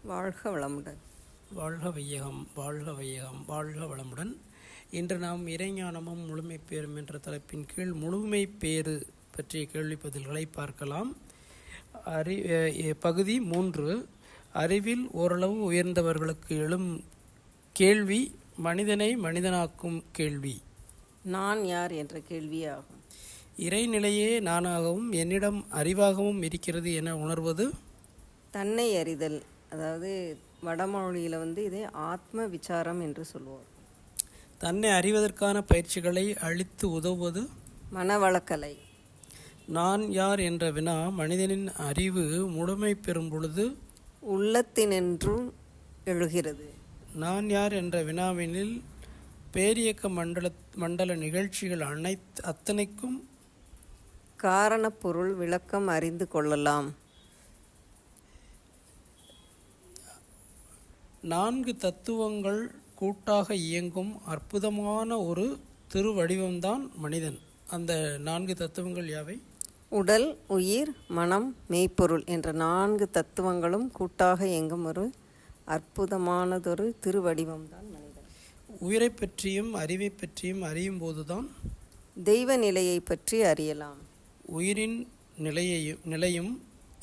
வாழ்க வளமுடன். வாழ்க வையகம், வாழ்க வையகம், வாழ்க வளமுடன். இன்று நாம் இறைஞானமும் முழுமை பேரும் என்ற தலைப்பின் கீழ் முழுமை பேறு பற்றிய கேள்வி பதில்களை பார்க்கலாம். பகுதி 3. அறிவில் ஓரளவு உயர்ந்தவர்களுக்கு எழும் கேள்வி மனிதனை மனிதனாக்கும் கேள்வி. நான் யார் என்ற கேள்வியாகும். இறைநிலையே நானாகவும் என்னிடம் அறிவாகவும் இருக்கிறது என உணர்வது தன்னை அறிதல். அதாவது வடமொழியில் இதை ஆத்ம விசாரம் என்று சொல்லுவோம். தன்னை அறிவதற்கான பயிற்சிகளை அளித்து உதவுவது மனவளக்கலை. நான் யார் என்ற வினா மனிதனின் அறிவு முழுமை பெறும் பொழுது உள்ளத்தினின்றும் எழுகிறது. நான் யார் என்ற வினாவினில் பேரியக்க மண்டல நிகழ்ச்சிகள் அத்தனைக்கும் காரணப்பொருள் விளக்கம் அறிந்து கொள்ளலாம். 4 தத்துவங்கள் கூட்டாக இயங்கும் அற்புதமான ஒரு திருவடிவம்தான் மனிதன். அந்த 4 தத்துவங்கள் யாவை? உடல், உயிர், மனம், மெய்ப்பொருள் என்ற 4 தத்துவங்களும் கூட்டாக இயங்கும் ஒரு அற்புதமானதொரு திருவடிவம்தான் மனிதன். உயிரை பற்றியும் அறிவை பற்றியும் அறியும் போதுதான் தெய்வ நிலையை பற்றி அறியலாம். உயிரின் நிலையும்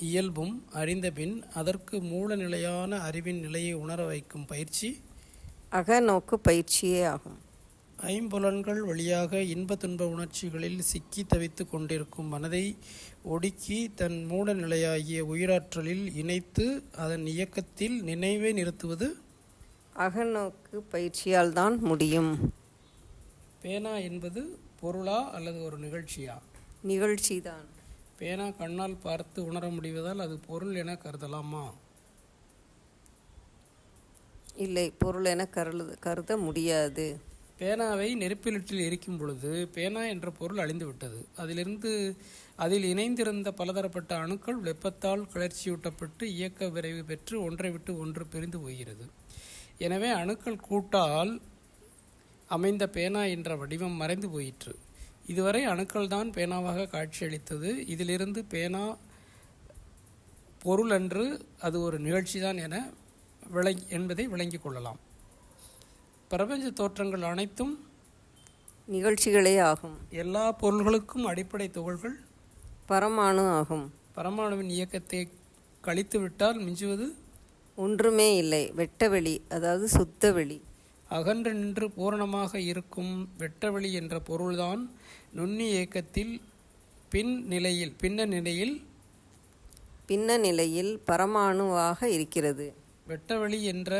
இயல்பும் அறிந்தபின் அதற்கு மூல நிலையான அறிவின் நிலையை உணர வைக்கும் பயிற்சி அகநோக்கு பயிற்சியே ஆகும். ஐம்புலன்கள் வழியாக இன்ப துன்ப உணர்ச்சிகளில் சிக்கி தவித்து கொண்டிருக்கும் மனதை ஒடுக்கி தன் மூல நிலையாகிய உயிராற்றலில் இணைத்து அதன் இயக்கத்தில் நினைவை நிறுத்துவது அகநோக்கு பயிற்சியால் தான் முடியும். பேனா என்பது பொருளா அல்லது ஒரு நிகழ்ச்சியா? நிகழ்ச்சிதான். பேனா கண்ணால் பார்த்து உணர முடிவதால் அது பொருள் என கருதலாமா? இல்லை, பொருள் என கருத முடியாது. பேனாவை நெருப்பிலிட்டில் எரிக்கும் பொழுது பேனா என்ற பொருள் அழிந்துவிட்டது. அதில் இணைந்திருந்த பலதரப்பட்ட அணுக்கள் வெப்பத்தால் கிளர்ச்சியூட்டப்பட்டு இயக்க விரைவு பெற்று ஒன்றை விட்டு ஒன்று பிரிந்து போகிறது. எனவே அணுக்கள் கூட்டால் அமைந்த பேனா என்ற வடிவம் மறைந்து போயிற்று. இதுவரை அணுக்கள் தான் பேனாவாக காட்சியளித்தது. இதிலிருந்து பேனா பொருள் அன்று, அது ஒரு நிகழ்ச்சிதான் என்பதை விளங்கிக் கொள்ளலாம். பிரபஞ்ச தோற்றங்கள் அனைத்தும் நிகழ்ச்சிகளே ஆகும். எல்லா பொருள்களுக்கும் அடிப்படை துகள்கள் பரமாணு ஆகும். பரமாணுவின் இயக்கத்தை கழித்துவிட்டால் மிஞ்சுவது ஒன்றுமே இல்லை, வெட்டவெளி, அதாவது சுத்த வெளி. அகன்று நின்று பூரணமாக இருக்கும் வெட்டவெளி என்ற பொருள்தான் நுண்ணி இயக்கத்தில் பின்ன நிலையில் பரமாணுவாக இருக்கிறது. வெட்டவெளி என்ற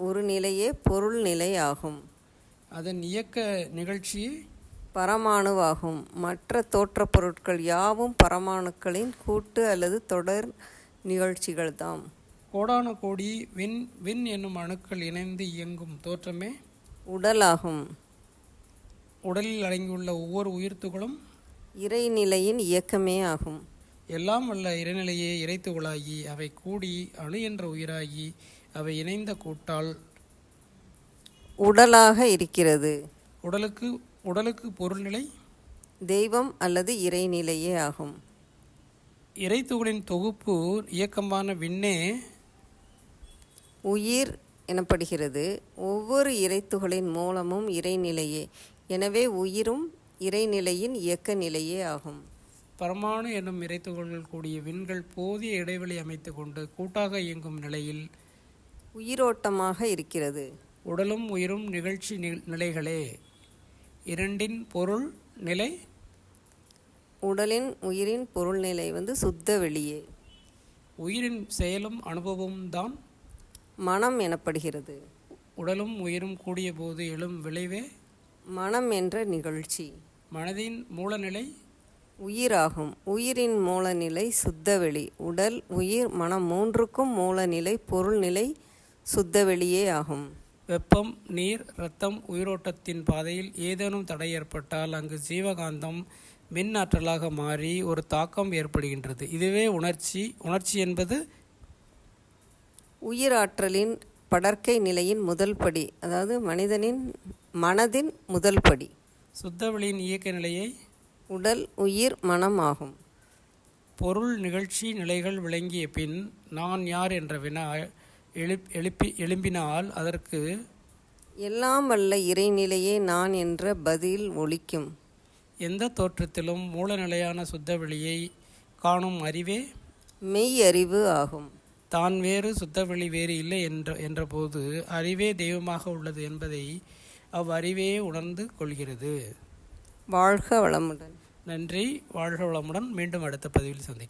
ஒரு நிலையே பொருள் நிலை ஆகும். அதன் இயக்க நிகழ்ச்சி பரமாணுவாகும். மற்ற தோற்றப் பொருட்கள் யாவும் பரமாணுக்களின் கூட்டு அல்லது தொடர் நிகழ்ச்சிகள்தாம். கோடான கோடி விண் என்னும் அணுக்கள் இணைந்து இயங்கும் தோற்றமே உடலாகும். உடலில் அடங்கியுள்ள ஒவ்வொரு உயிர்த்துகளும் இறைநிலையின் இயக்கமே ஆகும். எல்லாம் வல்ல இறைநிலையே இறைத்துகளாகி அவை கூடி அணு என்ற உயிராகி அவை இணைந்த கூட்டால் உடலாக இருக்கிறது. உடலுக்கு பொருள்நிலை தெய்வம் அல்லது இறைநிலையே ஆகும். இறைத்துகளின் தொகுப்பு இயக்கமான விண்ணே உயிர் எனப்படுகிறது. ஒவ்வொரு இறைத்துகளின் மூலமும் இறைநிலையே. எனவே உயிரும் இறைநிலையின் இயக்க நிலையே ஆகும். பரமாணு என்னும் இறைத்துகள்கள் கூடிய விண்கள் போதிய இடைவெளி அமைத்து கொண்டு கூட்டாக இயங்கும் நிலையில் உயிரோட்டமாக இருக்கிறது. உடலும் உயிரும் நிகழ்ச்சி நிலைகளே. இரண்டின் பொருள் நிலை உடலின் உயிரின் பொருள் நிலை சுத்த வெளியே. உயிரின் செயலும் அனுபவமும் தான் மனம் எனப்படுகிறது. உடலும் உயிரும் கூடிய போது எழும் விளைவே மனம் என்ற நிகழ்ச்சி. மனதின் மூலநிலை உயிராகும். உயிரின் மூலநிலை சுத்தவெளி. உடல், உயிர், மனம் மூன்றுக்கும் மூலநிலை பொருள்நிலை சுத்தவெளியே ஆகும். வெப்பம், நீர், இரத்தம் உயிரோட்டத்தின் பாதையில் ஏதேனும் தடை ஏற்பட்டால் அங்கு ஜீவகாந்தம் மின் ஆற்றலாக மாறி ஒரு தாக்கம் ஏற்படுகின்றது. இதுவே உணர்ச்சி என்பது உயிராற்றலின் படர்க்கை நிலையின் முதல் படி, அதாவது மனதின் முதல் படி. சுத்தவெளியின் இயக்க நிலையை உடல், உயிர், மனம் ஆகும். பொருள் நிகழ்ச்சி நிலைகள் விளங்கிய பின் நான் யார் என்ற வினா எழும்பினால் அதற்கு எல்லாம் வல்ல இறைநிலையே நான் என்ற பதில் ஒலிக்கும். எந்த தோற்றத்திலும் மூலநிலையான சுத்த வெளியை காணும் அறிவே மெய் அறிவு ஆகும். தான் வேறு சுத்தவெளி வேறு இல்லை என்றபோது அறிவே தெய்வமாக உள்ளது என்பதை அவ்வறிவே உணர்ந்து கொள்கிறது. வாழ்க வளமுடன். நன்றி. வாழ்க வளமுடன். மீண்டும் அடுத்த பதிவில் சந்திக்கிறேன்.